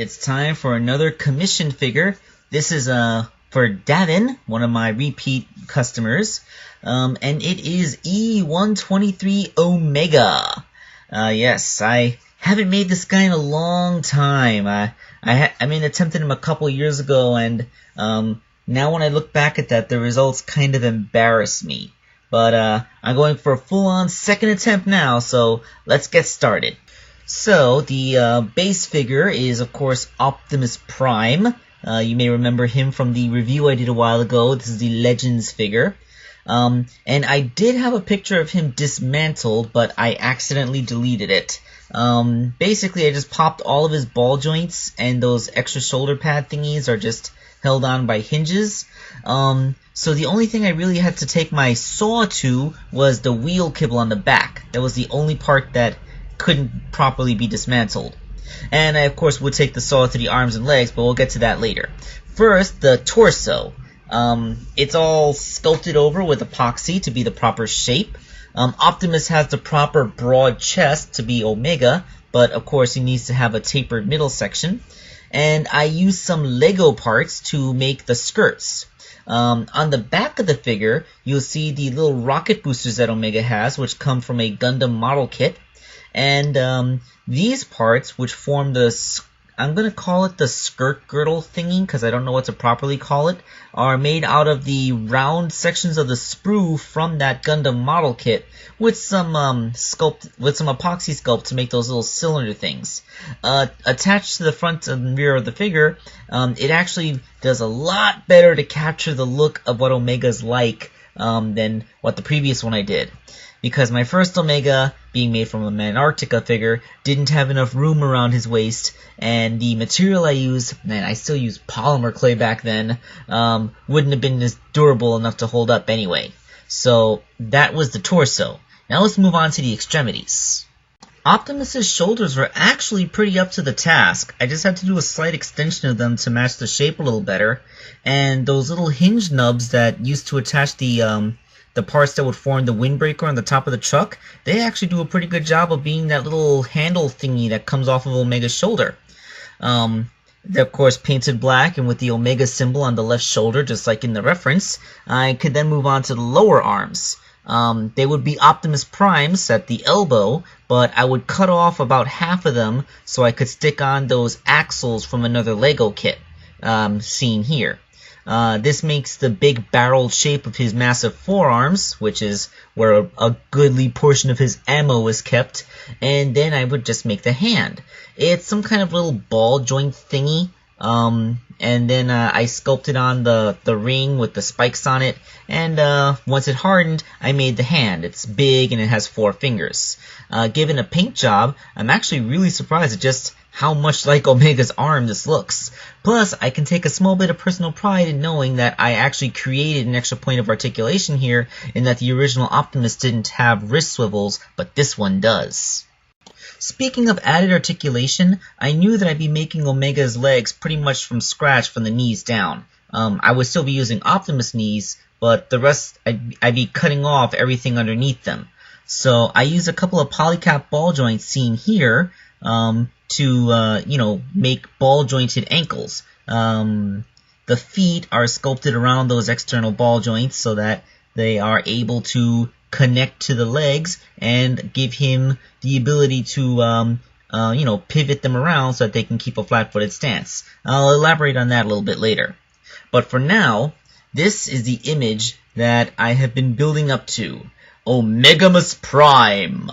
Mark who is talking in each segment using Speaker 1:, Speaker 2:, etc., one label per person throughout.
Speaker 1: it's time for another commission figure. This is for Davin, one of my repeat customers, and it is E-123 Omega. Yes, I haven't made this guy in a long time. I attempted him a couple years ago, and now when I look back at that, the results kind of embarrass me. But I'm going for a full-on second attempt now, so let's get started. So, the base figure is, of course, Optimus Prime. You may remember him from the review I did a while ago. This is the Legends figure. And I did have a picture of him dismantled, but I accidentally deleted it. Basically, I just popped all of his ball joints, and those extra shoulder pad thingies are just held on by hinges. So the only thing I really had to take my saw to was the wheel kibble on the back. That was the only part that couldn't properly be dismantled. And I, of course, would take the saw to the arms and legs, but we'll get to that later. First, the torso. It's all sculpted over with epoxy to be the proper shape. Optimus has the proper broad chest to be Omega, but of course he needs to have a tapered middle section. And I used some Lego parts to make the skirts. On the back of the figure, you'll see the little rocket boosters that Omega has, which come from a Gundam model kit. And these parts, which form the, I'm going to call it the skirt girdle thingy, because I don't know what to properly call it, are made out of the round sections of the sprue from that Gundam model kit, with some epoxy sculpt to make those little cylinder things. Attached to the front and rear of the figure, it actually does a lot better to capture the look of what Omega's like than what the previous one I did. Because my first Omega, being made from an Antarctica figure, didn't have enough room around his waist, and the material I used, and I still used polymer clay back then, wouldn't have been as durable enough to hold up anyway. So that was the torso. Now let's move on to the extremities. Optimus's shoulders were actually pretty up to the task. I just had to do a slight extension of them to match the shape a little better, and those little hinge nubs that used to attach the parts that would form the windbreaker on the top of the truck, they actually do a pretty good job of being that little handle thingy that comes off of Omega's shoulder. They're of course painted black and with the Omega symbol on the left shoulder, just like in the reference. I could then move on to the lower arms. They would be Optimus Primes at the elbow, but I would cut off about half of them so I could stick on those axles from another Lego kit, seen here. This makes the big barreled shape of his massive forearms, which is where a goodly portion of his ammo is kept, and then I would just make the hand. It's some kind of little ball joint thingy, and then I sculpted on the ring with the spikes on it, and once it hardened, I made the hand. It's big and it has 4 fingers. Given a paint job, I'm actually really surprised at just how much like Omega's arm this looks. Plus, I can take a small bit of personal pride in knowing that I actually created an extra point of articulation here, in that the original Optimus didn't have wrist swivels, but this one does. Speaking of added articulation, I knew that I'd be making Omega's legs pretty much from scratch from the knees down. I would still be using Optimus knees, but the rest I'd be cutting off everything underneath them. So I used a couple of polycap ball joints seen here, to make ball jointed ankles. The feet are sculpted around those external ball joints so that they are able to connect to the legs and give him the ability to pivot them around so that they can keep a flat-footed stance. I'll elaborate on that a little bit later. But for now, this is the image that I have been building up to. Omegamus Prime.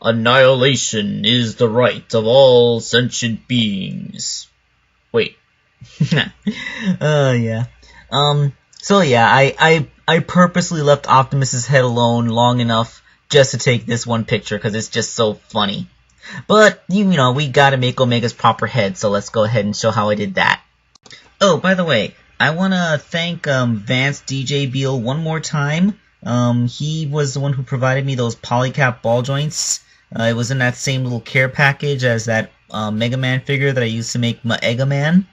Speaker 1: Annihilation is the right of all sentient beings. Wait. Yeah. So yeah, I purposely left Optimus's head alone long enough just to take this one picture because it's just so funny. But, we gotta make Omega's proper head, so let's go ahead and show how I did that. Oh, by the way, I wanna thank Vance DJ Beal one more time. He was the one who provided me those polycap ball joints. It was in that same little care package as that Mega Man figure that I used to make Mega Man.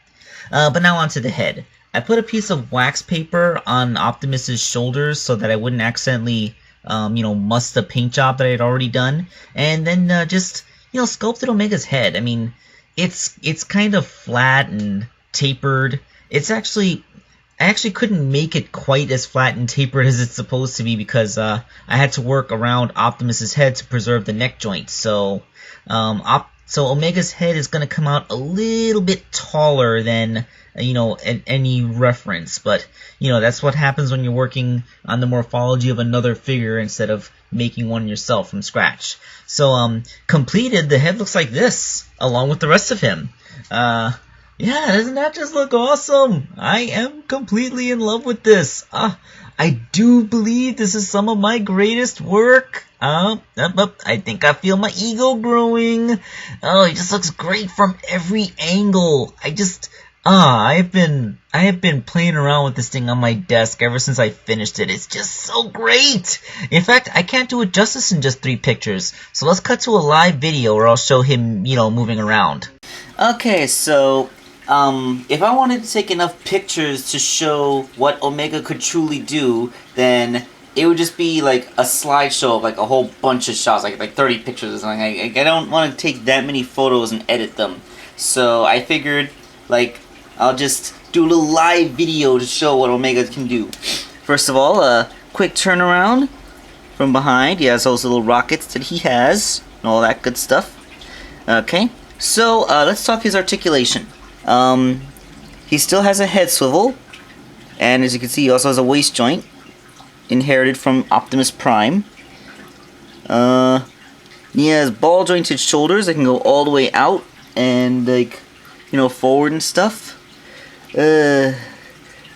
Speaker 1: But now onto the head. I put a piece of wax paper on Optimus's shoulders so that I wouldn't accidentally, muss the paint job that I had already done. And then just, sculpted Omega's head. I mean, it's kind of flat and tapered. I actually couldn't make it quite as flat and tapered as it's supposed to be because I had to work around Optimus's head to preserve the neck joint. So Omega's head is going to come out a little bit taller than any reference, but that's what happens when you're working on the morphology of another figure instead of making one yourself from scratch. So completed, the head looks like this along with the rest of him. Yeah, doesn't that just look awesome? I am completely in love with this. I do believe this is some of my greatest work. I think I feel my ego growing. Oh, it just looks great from every angle. I have been playing around with this thing on my desk ever since I finished it. It's just so great. In fact, I can't do it justice in just 3 pictures. So let's cut to a live video where I'll show him, moving around. Okay, so if I wanted to take enough pictures to show what Omega could truly do, then it would just be like a slideshow of like a whole bunch of shots, like 30 pictures or something. I don't want to take that many photos and edit them. So I figured, I'll just do a little live video to show what Omega can do. First of all, a quick turnaround from behind. He has those little rockets that he has, and all that good stuff. Okay, so let's talk his articulation. He still has a head swivel, and as you can see, he also has a waist joint, inherited from Optimus Prime. He has ball jointed shoulders that can go all the way out and forward and stuff.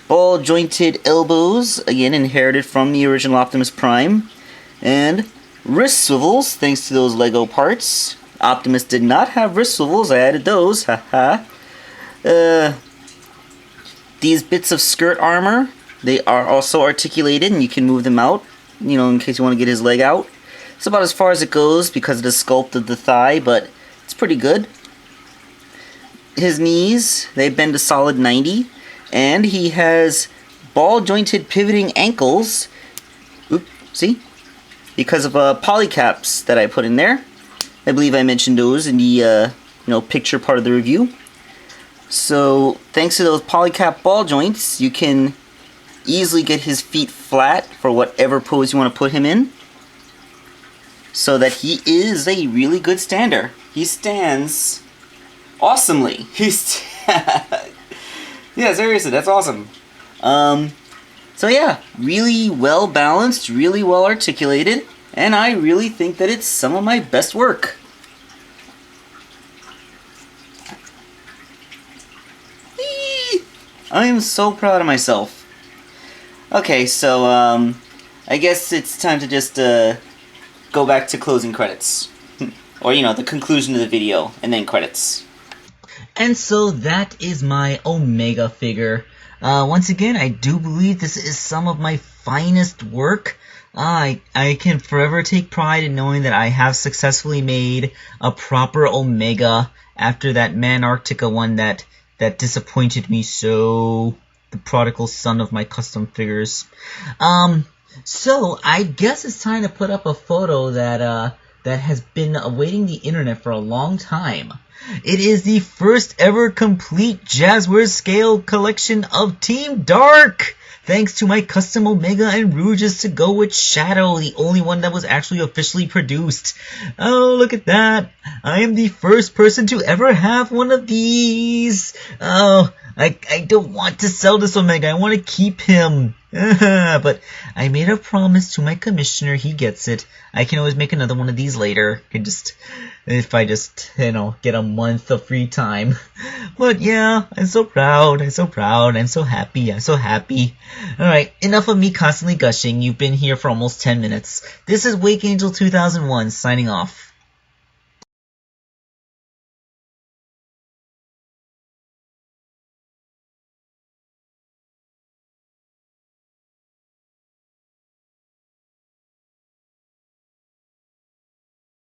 Speaker 1: Ball jointed elbows, again inherited from the original Optimus Prime, and wrist swivels thanks to those Lego parts. Optimus did not have wrist swivels, I added those, haha. These bits of skirt armor, they are also articulated and you can move them out, in case you want to get his leg out. It's about as far as it goes because of the sculpt of the thigh, but it's pretty good. His knees, they bend a solid 90, and he has ball jointed pivoting ankles. Oop, see? Because of polycaps that I put in there. I believe I mentioned those in the picture part of the review. So thanks to those polycap ball joints, you can easily get his feet flat for whatever pose you want to put him in, so that he is a really good stander. He stands awesomely. Yeah, seriously, that's awesome. So yeah, really well balanced, really well articulated, and I really think that it's some of my best work. I am so proud of myself. Okay, so I guess it's time to just go back to closing credits. Or, the conclusion of the video, and then credits. And so that is my Omega figure. Once again, I do believe this is some of my finest work. I can forever take pride in knowing that I have successfully made a proper Omega after that Mantarctica one that disappointed me so, the prodigal son of my custom figures. So I guess it's time to put up a photo that has been awaiting the internet for a long time. It is the first ever complete Jazzwares scale collection of Team Dark! Thanks to my custom Omega and Rouges to go with Shadow, the only one that was actually officially produced. Oh, look at that! I am the first person to ever have one of these! Oh, I don't want to sell this Omega, I want to keep him. But I made a promise to my commissioner, he gets it. I can always make another one of these later. If I just, get a month of free time. But yeah, I'm so proud, I'm so happy, Alright, enough of me constantly gushing. You've been here for almost 10 minutes. This is Wake Angel 2001 signing off.